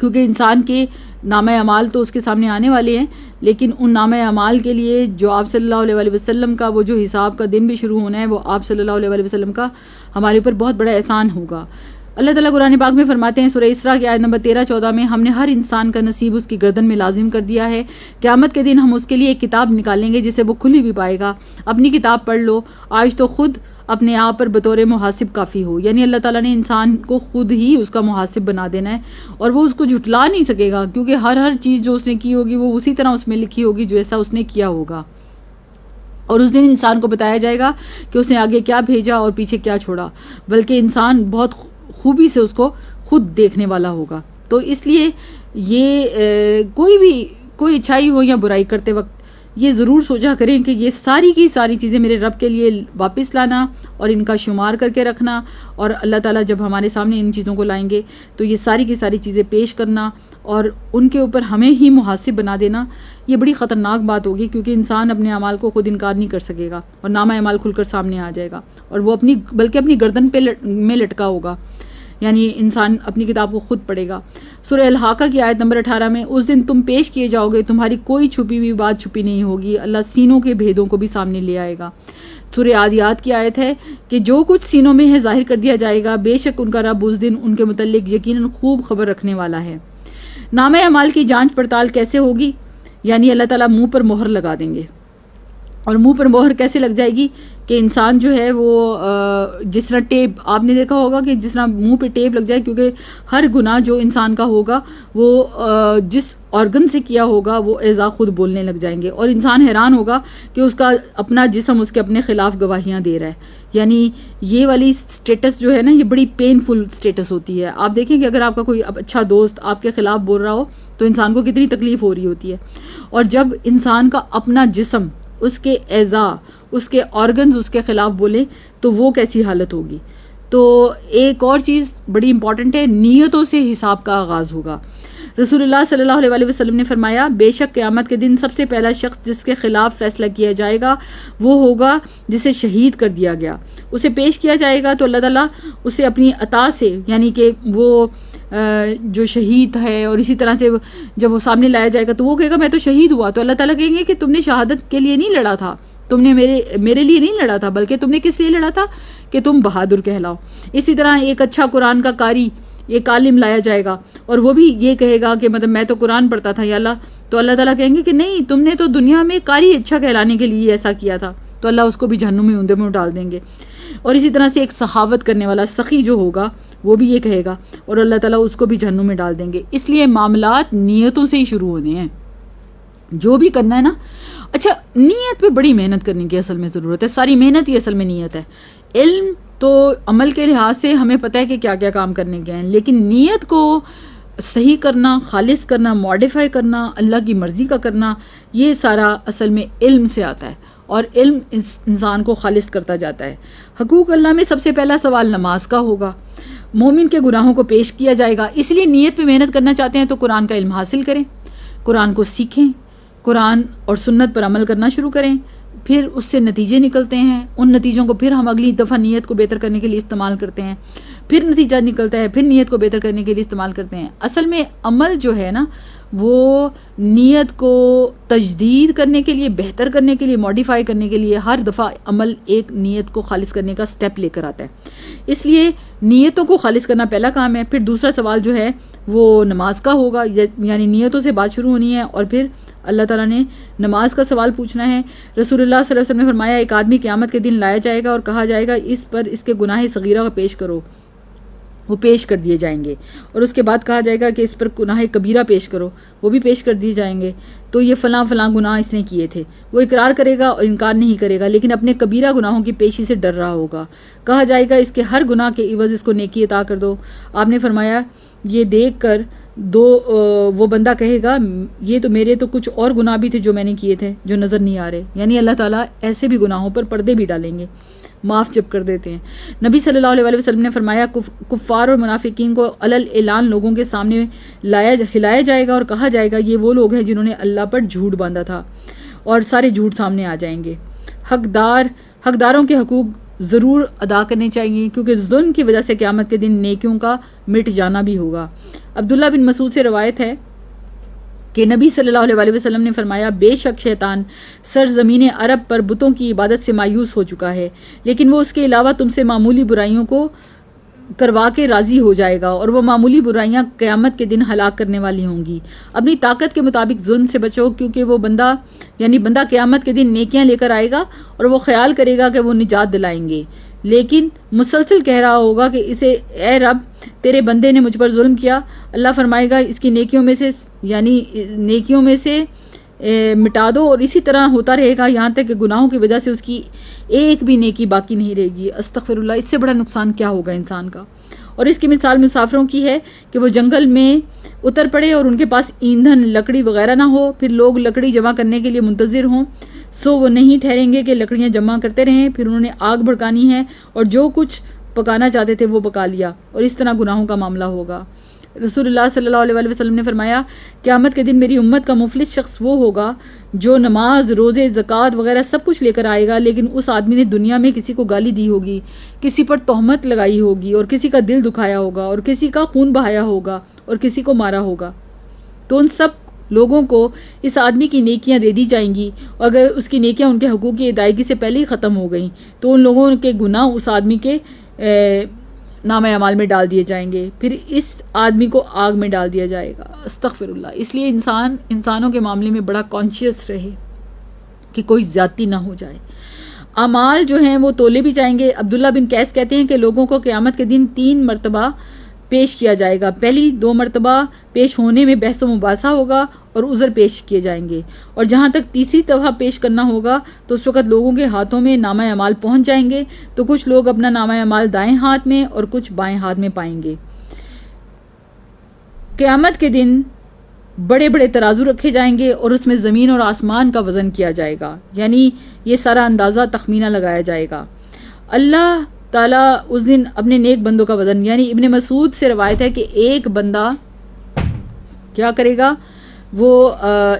کیونکہ انسان کے نامہ اعمال تو اس کے سامنے آنے والے ہیں، لیکن ان نامہ اعمال کے لیے جو آپ صلی اللہ علیہ وآلہ وسلم کا وہ جو حساب کا دن بھی شروع ہونا ہے، وہ آپ صلی اللہ علیہ وآلہ وسلم کا ہمارے اوپر بہت بڑا احسان ہوگا۔ اللہ تعالیٰ قرآن پاک میں فرماتے ہیں سورہ اسراء کی آیت نمبر 13-14 میں، ہم نے ہر انسان کا نصیب اس کی گردن میں لازم کر دیا ہے، قیامت کے دن ہم اس کے لیے ایک کتاب نکالیں گے جسے وہ کھلی بھی پائے گا، اپنی کتاب پڑھ لو، آج تو خود اپنے آپ پر بطور محاسب کافی ہو۔ یعنی اللہ تعالیٰ نے انسان کو خود ہی اس کا محاسب بنا دینا ہے، اور وہ اس کو جھٹلا نہیں سکے گا، کیونکہ ہر چیز جو اس نے کی ہوگی وہ اسی طرح اس میں لکھی ہوگی جو ایسا اس نے کیا ہوگا۔ اور اس دن انسان کو بتایا جائے گا کہ اس نے آگے کیا بھیجا اور پیچھے کیا چھوڑا، بلکہ انسان بہت خوبی سے اس کو خود دیکھنے والا ہوگا۔ تو اس لیے یہ کوئی اچھائی ہو یا برائی کرتے وقت یہ ضرور سوچا کریں کہ یہ ساری کی ساری چیزیں میرے رب کے لیے واپس لانا اور ان کا شمار کر کے رکھنا، اور اللہ تعالیٰ جب ہمارے سامنے ان چیزوں کو لائیں گے تو یہ ساری کی ساری چیزیں پیش کرنا اور ان کے اوپر ہمیں ہی محاسب بنا دینا، یہ بڑی خطرناک بات ہوگی، کیونکہ انسان اپنے اعمال کو خود انکار نہیں کر سکے گا اور نامہ اعمال کھل کر سامنے آ جائے گا، اور وہ بلکہ اپنی گردن پہ میں لٹکا ہوگا، یعنی انسان اپنی کتاب کو خود پڑھے گا۔ سورہ الحاقہ کی آیت نمبر 18 میں، اس دن تم پیش کیے جاؤ گے، تمہاری کوئی چھپی ہوئی بات چھپی نہیں ہوگی، اللہ سینوں کے بھیدوں کو بھی سامنے لے آئے گا۔ سورہ عادیات کی آیت ہے کہ جو کچھ سینوں میں ہے ظاہر کر دیا جائے گا، بے شک ان کا رب اس دن ان کے متعلق یقیناً خوب خبر رکھنے والا ہے۔ نامہ اعمال کی جانچ پڑتال کیسے ہوگی؟ یعنی اللہ تعالیٰ منہ پر مہر لگا دیں گے، اور منہ پر مہر کیسے لگ جائے گی کہ انسان جو ہے وہ جس طرح ٹیپ، آپ نے دیکھا ہوگا کہ جس طرح منہ پہ ٹیپ لگ جائے، کیونکہ ہر گناہ جو انسان کا ہوگا وہ جس آرگن سے کیا ہوگا وہ اعضاء خود بولنے لگ جائیں گے، اور انسان حیران ہوگا کہ اس کا اپنا جسم اس کے اپنے خلاف گواہیاں دے رہا ہے۔ یعنی یہ والی سٹیٹس جو ہے نا، یہ بڑی پینفل سٹیٹس ہوتی ہے۔ آپ دیکھیں کہ اگر آپ کا کوئی اچھا دوست آپ کے خلاف بول رہا ہو تو انسان کو کتنی تکلیف ہو رہی ہوتی ہے، اور جب انسان کا اپنا جسم، اس کے اعضاء، اس کے آرگنز اس کے خلاف بولیں تو وہ کیسی حالت ہوگی۔ تو ایک اور چیز بڑی امپورٹنٹ ہے، نیتوں سے حساب کا آغاز ہوگا۔ رسول اللہ صلی اللہ علیہ وسلم نے فرمایا، بے شک قیامت کے دن سب سے پہلا شخص جس کے خلاف فیصلہ کیا جائے گا وہ ہوگا جسے شہید کر دیا گیا۔ اسے پیش کیا جائے گا تو اللہ تعالیٰ اسے اپنی عطا سے، یعنی کہ وہ جو شہید ہے، اور اسی طرح سے جب وہ سامنے لایا جائے گا تو وہ کہے گا میں تو شہید ہوا، تو اللہ تعالیٰ کہیں گے کہ تم نے شہادت کے لیے نہیں لڑا تھا، تم نے میرے لیے نہیں لڑا تھا، بلکہ تم نے کس لیے لڑا تھا کہ تم بہادر کہلاؤ۔ اسی طرح ایک اچھا قرآن کا قاری، ایک عالم لایا جائے گا، اور وہ بھی یہ کہے گا کہ مطلب میں تو قرآن پڑھتا تھا یا اللہ، تو اللہ تعالیٰ کہیں گے کہ نہیں، تم نے تو دنیا میں قاری اچھا کہلانے کے لیے ایسا کیا تھا، تو اللہ اس کو بھی جہنم میں اوندے میں ڈال دیں گے۔ اور اسی طرح سے ایک سخاوت کرنے والا سخی جو ہوگا وہ بھی یہ کہے گا، اور اللہ تعالیٰ اس کو بھی جہنم میں ڈال دیں گے۔ اس لیے معاملات نیتوں سے ہی شروع ہونے ہیں، جو بھی کرنا ہے نا۔ اچھا، نیت پہ بڑی محنت کرنے کی اصل میں ضرورت ہے، ساری محنت ہی اصل میں نیت ہے۔ علم تو عمل کے لحاظ سے ہمیں پتہ ہے کہ کیا کیا کام کرنے کے ہیں، لیکن نیت کو صحیح کرنا، خالص کرنا، ماڈیفائی کرنا، اللہ کی مرضی کا کرنا، یہ سارا اصل میں علم سے آتا ہے، اور علم انسان کو خالص کرتا جاتا ہے۔ حقوق اللہ میں سب سے پہلا سوال نماز کا ہوگا۔ مومن کے گناہوں کو پیش کیا جائے گا، اس لیے نیت پہ محنت کرنا چاہتے ہیں تو قرآن کا علم حاصل کریں، قرآن کو سیکھیں، قرآن اور سنت پر عمل کرنا شروع کریں، پھر اس سے نتیجے نکلتے ہیں، ان نتیجوں کو پھر ہم اگلی دفعہ نیت کو بہتر کرنے کے لیے استعمال کرتے ہیں، پھر نتیجہ نکلتا ہے، پھر نیت کو بہتر کرنے کے لیے استعمال کرتے ہیں۔ اصل میں عمل جو ہے نا، وہ نیت کو تجدید کرنے کے لیے، بہتر کرنے کے لیے، ماڈیفائی کرنے کے لیے ہر دفعہ عمل ایک نیت کو خالص کرنے کا سٹیپ لے کر آتا ہے۔ اس لیے نیتوں کو خالص کرنا پہلا کام ہے۔ پھر دوسرا سوال جو ہے وہ نماز کا ہوگا، یعنی نیتوں سے بات شروع ہونی ہے، اور پھر اللہ تعالیٰ نے نماز کا سوال پوچھنا ہے۔ رسول اللہ صلی اللہ علیہ وسلم نے فرمایا، ایک آدمی قیامت کے دن لایا جائے گا اور کہا جائے گا اس پر اس کے گناہ صغیرہ کو پیش کرو، وہ پیش کر دیے جائیں گے، اور اس کے بعد کہا جائے گا کہ اس پر گناہ کبیرہ پیش کرو، وہ بھی پیش کر دیے جائیں گے۔ تو یہ فلاں فلاں گناہ اس نے کیے تھے، وہ اقرار کرے گا اور انکار نہیں کرے گا، لیکن اپنے کبیرہ گناہوں کی پیشی سے ڈر رہا ہوگا۔ کہا جائے گا اس کے ہر گناہ کے عوض اس کو نیکی عطا کر دو۔ آپ نے فرمایا یہ دیکھ کر وہ بندہ کہے گا یہ تو میرے تو کچھ اور گناہ بھی تھے جو میں نے کیے تھے جو نظر نہیں آ رہے، یعنی اللہ تعالیٰ ایسے بھی گناہوں پر پردے بھی ڈالیں گے، معاف جب کر دیتے ہیں۔ نبی صلی اللہ علیہ وسلم نے فرمایا کفار اور منافقین کو علل اعلان لوگوں کے سامنے ہلایا جائے گا اور کہا جائے گا یہ وہ لوگ ہیں جنہوں نے اللہ پر جھوٹ باندھا تھا، اور سارے جھوٹ سامنے آ جائیں گے۔ حقداروں کے حقوق ضرور ادا کرنے چاہیے، کیونکہ ظلم کی وجہ سے قیامت کے دن نیکیوں کا مٹ جانا بھی ہوگا۔ عبداللہ بن مسعود سے روایت ہے کہ نبی صلی اللہ علیہ وسلم نے فرمایا بے شک شیطان سرزمین عرب پر بتوں کی عبادت سے مایوس ہو چکا ہے، لیکن وہ اس کے علاوہ تم سے معمولی برائیوں کو کروا کے راضی ہو جائے گا، اور وہ معمولی برائیاں قیامت کے دن ہلاک کرنے والی ہوں گی۔ اپنی طاقت کے مطابق ظلم سے بچو، کیونکہ وہ بندہ قیامت کے دن نیکیاں لے کر آئے گا اور وہ خیال کرے گا کہ وہ نجات دلائیں گے، لیکن مسلسل کہہ رہا ہوگا کہ اسے اے رب تیرے بندے نے مجھ پر ظلم کیا۔ اللہ فرمائے گا اس کی نیکیوں میں سے مٹا دو، اور اسی طرح ہوتا رہے گا یہاں تک کہ گناہوں کی وجہ سے اس کی ایک بھی نیکی باقی نہیں رہے گی۔ استغفر اللہ، اس سے بڑا نقصان کیا ہوگا انسان کا۔ اور اس کی مثال مسافروں کی ہے کہ وہ جنگل میں اتر پڑے اور ان کے پاس ایندھن لکڑی وغیرہ نہ ہو، پھر لوگ لکڑی جمع کرنے کے لیے منتظر ہوں، سو وہ نہیں ٹھہریں گے کہ لکڑیاں جمع کرتے رہیں، پھر انہوں نے آگ بھڑکانی ہے اور جو کچھ پکانا چاہتے تھے وہ پکا لیا، اور اس طرح گناہوں کا معاملہ ہوگا۔ رسول اللہ صلی اللہ علیہ وسلم نے فرمایا قیامت کے دن میری امت کا مفلس شخص وہ ہوگا جو نماز، روزے، زکوٰۃ وغیرہ سب کچھ لے کر آئے گا، لیکن اس آدمی نے دنیا میں کسی کو گالی دی ہوگی، کسی پر تہمت لگائی ہوگی، اور کسی کا دل دکھایا ہوگا، اور کسی کا خون بہایا ہوگا، اور کسی کو مارا ہوگا، تو ان سب لوگوں کو اس آدمی کی نیکیاں دے دی جائیں گی، اور اگر اس کی نیکیاں ان کے حقوق کی ادائیگی سے پہلے ہی ختم ہو گئیں تو ان لوگوں کے گناہ اس آدمی کے نامہ اعمال میں ڈال دیے جائیں گے، پھر اس آدمی کو آگ میں ڈال دیا جائے گا۔ استغفر اللہ۔ اس لیے انسانوں کے معاملے میں بڑا کانشیس رہے کہ کوئی زیادتی نہ ہو جائے۔ اعمال جو ہیں وہ تولے بھی جائیں گے۔ عبداللہ بن قیس کہتے ہیں کہ لوگوں کو قیامت کے دن 3 مرتبہ پیش کیا جائے گا۔ پہلی 2 مرتبہ پیش ہونے میں بحث و مباحثہ ہوگا اور عذر پیش کیے جائیں گے، اور جہاں تک تیسری دفعہ پیش کرنا ہوگا تو اس وقت لوگوں کے ہاتھوں میں نامہ اعمال پہنچ جائیں گے، تو کچھ لوگ اپنا نامہ اعمال دائیں ہاتھ میں اور کچھ بائیں ہاتھ میں پائیں گے۔ قیامت کے دن بڑے بڑے ترازو رکھے جائیں گے اور اس میں زمین اور آسمان کا وزن کیا جائے گا، یعنی یہ سارا اندازہ تخمینہ لگایا جائے گا۔ اللہ تعالیٰ اس دن اپنے نیک بندوں کا وزن، یعنی ابن مسعود سے روایت ہے کہ ایک بندہ کیا کرے گا، وہ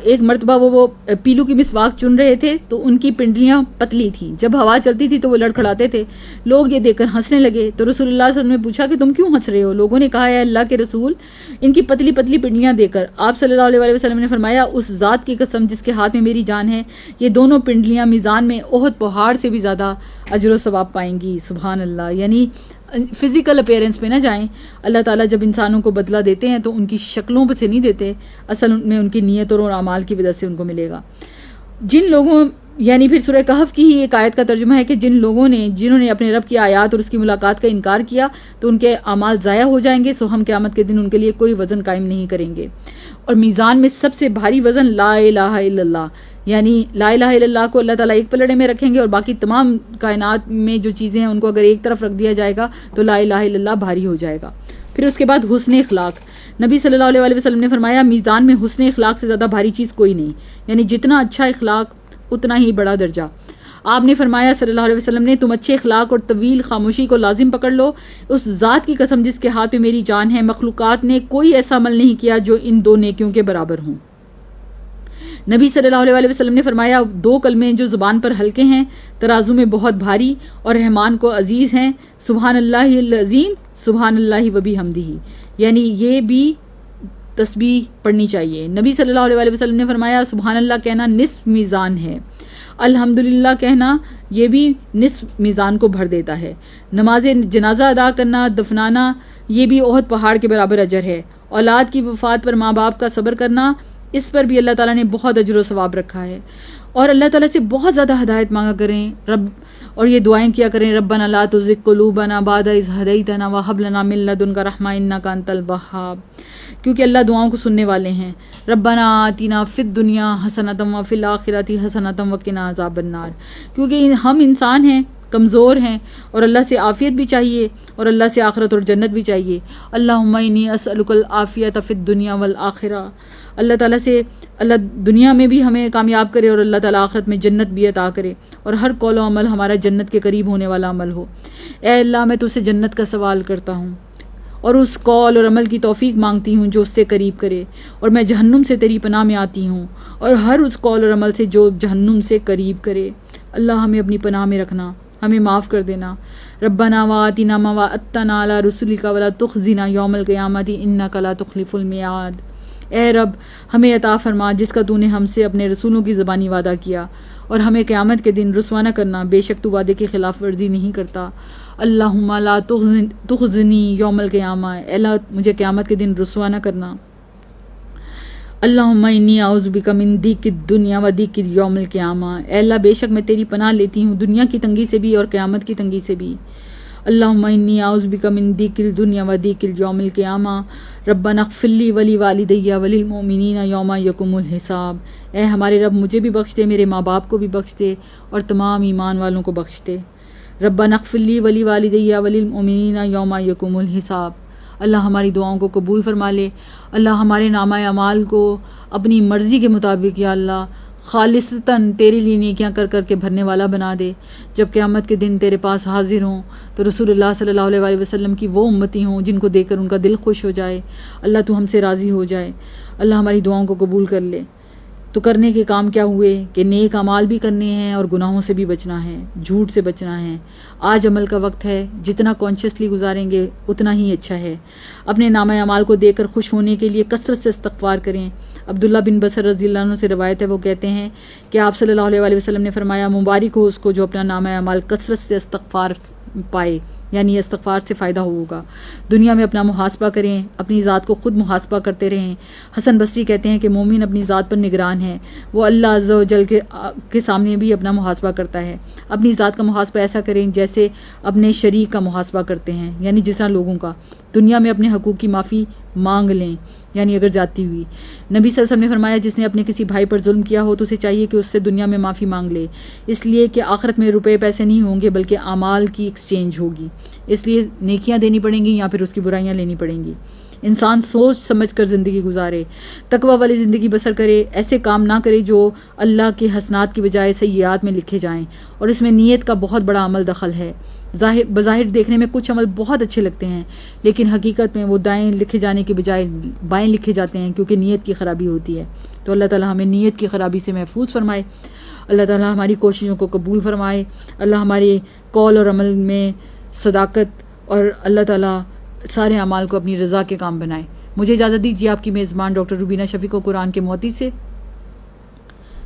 ایک مرتبہ وہ پیلو کی مسواک چن رہے تھے تو ان کی پنڈلیاں پتلی تھیں، جب ہوا چلتی تھی تو وہ لڑکھڑاتے تھے، لوگ یہ دیکھ کر ہنسنے لگے، تو رسول اللہ صلی اللہ علیہ وسلم نے پوچھا کہ تم کیوں ہنس رہے ہو؟ لوگوں نے کہا ہے اللہ کے رسول، ان کی پتلی پتلی پنڈلیاں دیکھ کر۔ آپ صلی اللہ علیہ وسلم نے فرمایا اس ذات کی قسم جس کے ہاتھ میں میری جان ہے، یہ دونوں پنڈلیاں میزان میں احد پہاڑ سے بھی زیادہ اجر و ثواب پائیں گی۔ سبحان اللہ۔ یعنی فزیکل اپیرنس پہ نہ جائیں، اللہ تعالیٰ جب انسانوں کو بدلہ دیتے ہیں تو ان کی شکلوں پہ سے نہیں دیتے، اصل میں ان کی نیتوں اور اعمال کی وجہ سے ان کو ملے گا۔ جن لوگوں، یعنی پھر سورہ کہف کی ہی ایک آیت کا ترجمہ ہے کہ جنہوں نے اپنے رب کی آیات اور اس کی ملاقات کا انکار کیا تو ان کے اعمال ضائع ہو جائیں گے، سو ہم قیامت کے دن ان کے لیے کوئی وزن قائم نہیں کریں گے۔ اور میزان میں سب سے بھاری وزن لا الہ الا اللہ، یعنی لا الہ الا اللہ کو اللہ تعالیٰ ایک پلڑے میں رکھیں گے، اور باقی تمام کائنات میں جو چیزیں ہیں ان کو اگر ایک طرف رکھ دیا جائے گا تو لا الہ الا اللہ بھاری ہو جائے گا۔ پھر اس کے بعد حسن اخلاق۔ نبی صلی اللہ علیہ وسلم نے فرمایا میزان میں حسن اخلاق سے زیادہ بھاری چیز کوئی نہیں، یعنی جتنا اچھا اخلاق اتنا ہی بڑا درجہ۔ آپ نے فرمایا صلی اللہ علیہ وسلم نے تم اچھے اخلاق اور طویل خاموشی کو لازم پکڑ لو، اس ذات کی قسم جس کے ہاتھ میں میری جان ہے، مخلوقات نے کوئی ایسا عمل نہیں کیا جو ان 2 نیکیوں کے برابر ہوں۔ نبی صلی اللہ علیہ وسلم نے فرمایا 2 کلمے جو زبان پر ہلکے ہیں ترازو میں بہت بھاری اور رحمان کو عزیز ہیں، سبحان اللہ العظیم، سبحان اللہ و بحمدہ، یعنی یہ بھی تسبیح پڑھنی چاہیے۔ نبی صلی اللہ علیہ وسلم نے فرمایا سبحان اللہ کہنا نصف میزان ہے، الحمدللہ کہنا یہ بھی نصف میزان کو بھر دیتا ہے، نماز جنازہ ادا کرنا، دفنانا، یہ بھی احد پہاڑ کے برابر اجر ہے، اولاد کی وفات پر ماں باپ کا صبر کرنا، اس پر بھی اللہ تعالیٰ نے بہت اجر و ثواب رکھا ہے۔ اور اللہ تعالیٰ سے بہت زیادہ ہدایت مانگا کریں اور یہ دعائیں کیا کریں، ربنا لا تزغ قلوبنا بعد اذ ہدیتنا وہب لنا من لدنک رحمہ انک انت الوہاب، کیونکہ اللہ دعاؤں کو سننے والے ہیں۔ ربنا آتنا فی الدنیا حسنۃ وفی الآخرۃ حسنۃ وقنا عذاب النار، کیونکہ ہم انسان ہیں، کمزور ہیں، اور اللہ سے عافیت بھی چاہیے اور اللہ سے آخرت اور جنت بھی چاہیے۔ اللہم انی اسألک العافیۃ فی الدنیا والآخرہ، اللہ تعالیٰ سے اللہ دنیا میں بھی ہمیں کامیاب کرے اور اللہ تعالیٰ آخرت میں جنت بھی عطا کرے، اور ہر قول و عمل ہمارا جنت کے قریب ہونے والا عمل ہو۔ اے اللہ میں تجھ سے جنت کا سوال کرتا ہوں اور اس قول اور عمل کی توفیق مانگتی ہوں جو اس سے قریب کرے، اور میں جہنم سے تیری پناہ میں آتی ہوں اور ہر اس قول اور عمل سے جو جہنم سے قریب کرے۔ اللہ ہمیں اپنی پناہ میں رکھنا، ہمیں معاف کر دینا۔ ربنا وآتنا ما وعدتنا علی رسلک ولا تخزنا یوم القیامۃ انک لا تخلف المیعاد، اے رب ہمیں عطا فرما جس کا تو نے ہم سے اپنے رسولوں کی زبانی وعدہ کیا، اور ہمیں قیامت کے دن رسوا نہ کرنا، بے شک تو وعدے کی خلاف ورزی نہیں کرتا۔ اللہم لا تخزنی یوم القیامہ، اے اللہ مجھے قیامت کے دن رسوا نہ کرنا۔ اللہم انی اعوذ بک من ضیق الدنیا و ضیق یوم القیامہ، اے اللہ بے شک میں تیری پناہ لیتی ہوں دنیا کی تنگی سے بھی اور قیامت کی تنگی سے بھی۔ اللہم انی اعوذ بک من ضیق الدنیا و ضیق یوم القیامہ، ربنا اغفر لی ولی والدی وللمؤمنین یوم یقوم الحساب، اے ہمارے رب مجھے بھی بخش دے، میرے ماں باپ کو بھی بخش دے، اور تمام ایمان والوں کو بخش دے۔ ربنا اغفر لی ولی والدی وللمؤمنین یوم یقوم الحساب۔ اللہ ہماری دعاؤں کو قبول فرما لے. اللہ ہمارے نامہ اعمال کو اپنی مرضی کے مطابق یا اللہ خالصتاً تیرے لیے نیکیاں کر کر کے بھرنے والا بنا دے. جب قیامت کے دن تیرے پاس حاضر ہوں تو رسول اللہ صلی اللہ علیہ وآلہ وسلم کی وہ امتی ہوں جن کو دیکھ کر ان کا دل خوش ہو جائے. اللہ تو ہم سے راضی ہو جائے. اللہ ہماری دعاؤں کو قبول کر لے. تو کرنے کے کام کیا ہوئے کہ نیک اعمال بھی کرنے ہیں اور گناہوں سے بھی بچنا ہے، جھوٹ سے بچنا ہے. آج عمل کا وقت ہے، جتنا کانشیسلی گزاریں گے اتنا ہی اچھا ہے. اپنے نامہ اعمال کو دیکھ کر خوش ہونے کے لیے کثرت سے استغفار کریں. عبداللہ بن بصر رضی اللہ عنہ سے روایت ہے، وہ کہتے ہیں کہ آپ صلی اللہ علیہ وآلہ وسلم نے فرمایا مبارک ہو اس کو جو اپنا نامہ اعمال کثرت سے استغفار پائے، یعنی استغفار سے فائدہ ہوگا. دنیا میں اپنا محاسبہ کریں، اپنی ذات کو خود محاسبہ کرتے رہیں. حسن بصری کہتے ہیں کہ مومن اپنی ذات پر نگران ہے، وہ اللہ عز و جل کے سامنے بھی اپنا محاسبہ کرتا ہے. اپنی ذات کا محاسبہ ایسا کریں جیسے اپنے شریک کا محاسبہ کرتے ہیں، یعنی جس طرح لوگوں کا. دنیا میں اپنے حقوق کی معافی مانگ لیں، یعنی اگر جاتی ہوئی. نبی صلی اللہ علیہ وسلم نے فرمایا جس نے اپنے کسی بھائی پر ظلم کیا ہو تو اسے چاہیے کہ اس سے دنیا میں معافی مانگ لے، اس لیے کہ آخرت میں روپے پیسے نہیں ہوں گے بلکہ اعمال کی ایکسچینج ہوگی. اس لیے نیکیاں دینی پڑیں گی یا پھر اس کی برائیاں لینی پڑیں گی. انسان سوچ سمجھ کر زندگی گزارے، تقوی والی زندگی بسر کرے. ایسے کام نہ کرے جو اللہ کے حسنات کی بجائے سیئات میں لکھے جائیں، اور اس میں نیت کا بہت بڑا عمل دخل ہے. بظاہر دیکھنے میں کچھ عمل بہت اچھے لگتے ہیں لیکن حقیقت میں وہ دائیں لکھے جانے کی بجائے بائیں لکھے جاتے ہیں کیونکہ نیت کی خرابی ہوتی ہے. تو اللہ تعالیٰ ہمیں نیت کی خرابی سے محفوظ فرمائے. اللہ تعالیٰ ہماری کوششوں کو قبول فرمائے. اللہ ہمارے قول اور عمل میں صداقت، اور اللہ تعالیٰ سارے اعمال کو اپنی رضا کے کام بنائے. مجھے اجازت دیجیے آپ کی میزبان ڈاکٹر روبینہ شفیع کو قرآن کے موتی سے.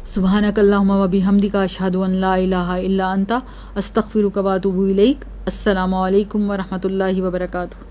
سبحانک اللہم و بحمدک اشہد ان لا الہ الا انت استغفرک و اتوب الیک. السلام علیکم ورحمۃ اللہ وبرکاتہ.